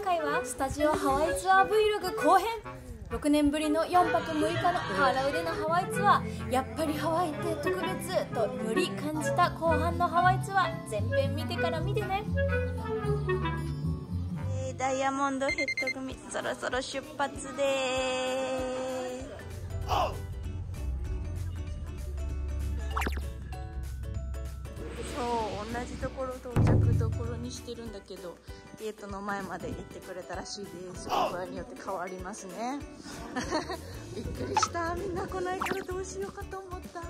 回はスタジオハワイツアー Vlog 後編。6年ぶりの4泊6日のハーラウでのハワイツアー、やっぱりハワイって特別とより感じた後半のハワイツアー、前編見てから見てね。ダイヤモンドヘッド組そろそろ出発でーす。そう同じところ到着どころにしてるんだけど、ゲートの前まで行ってくれたらしいです。場合によって変わりますね。びっくりした。みんな来ないからどうしようかと思った。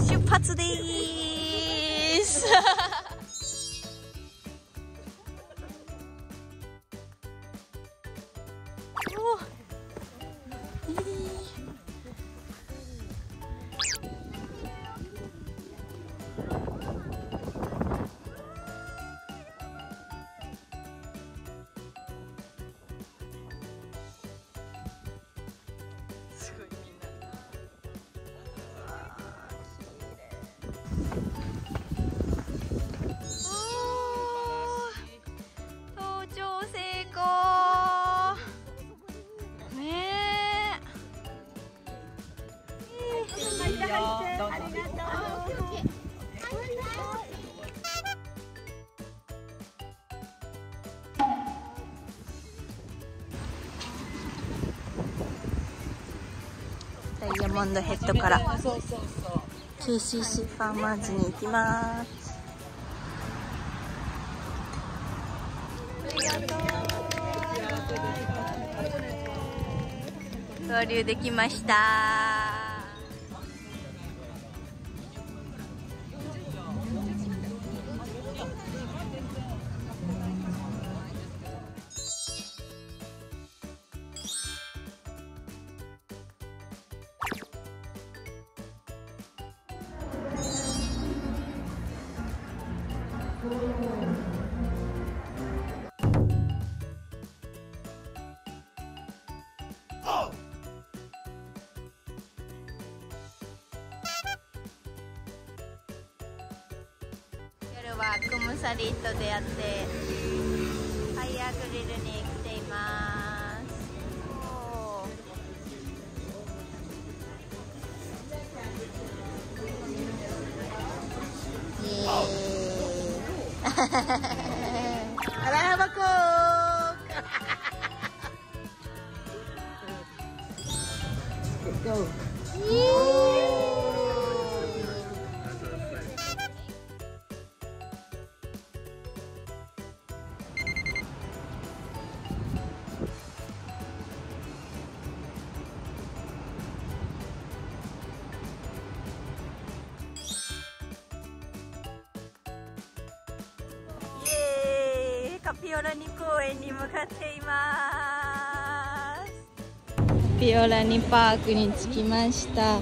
出発でーす。ダイヤモンドヘッドから KCC ファーマーズに行きます。合流できました。夜はクムサリットでやってファイヤーグリルに来ています。イエーイ。アラハバコー。カピオラニ公園に向かっています。ピオラニパークに着きました。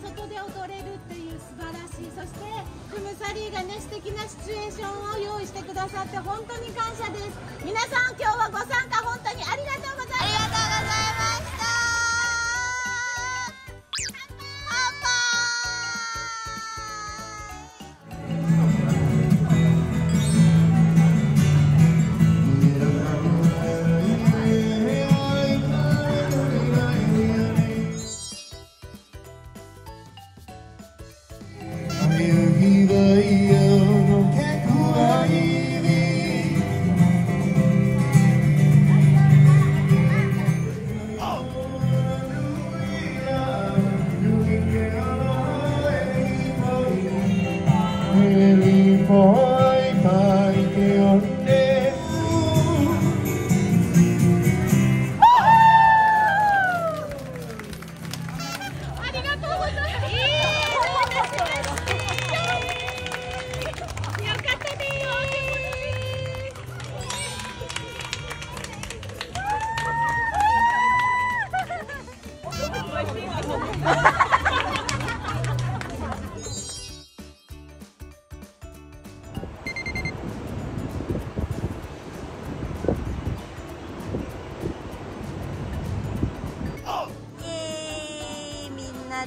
外で踊れるっていう素晴らしい。そしてクムサリーがね素敵なシチュエーションを用意してくださって本当に感謝です。皆さん今日はご参加本当にありがとうございます。ありがとうございました。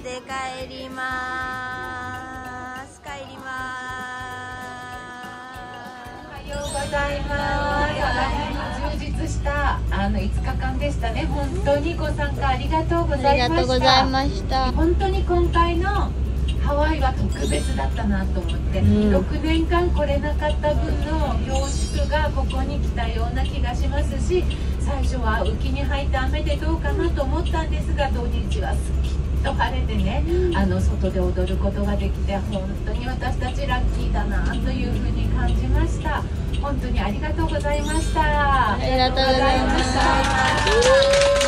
で帰ります。帰ります。おはようございます。充実した5日間でしたね。本当にご参加ありがとうございました。ありがとうございました。本当に今回のハワイは特別だったなと思って、6年間来れなかった分の凝縮がここに来たような気がしますし、最初は雨季に入った雨でどうかなと思ったんですが、土日はすっきりと晴れてね、外で踊ることができて本当に私たちラッキーだなというふうに感じました。本当にありがとうございました。ありがとうございました。